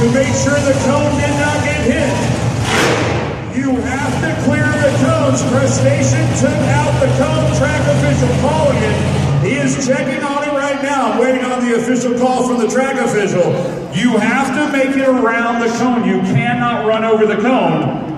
to make sure the cone did not get hit. You have to clear the cones. Press station took out the cone. Track official calling it. He is checking on it right now. I'm waiting on the official call from the track official. You have to make it around the cone. You cannot run over the cone.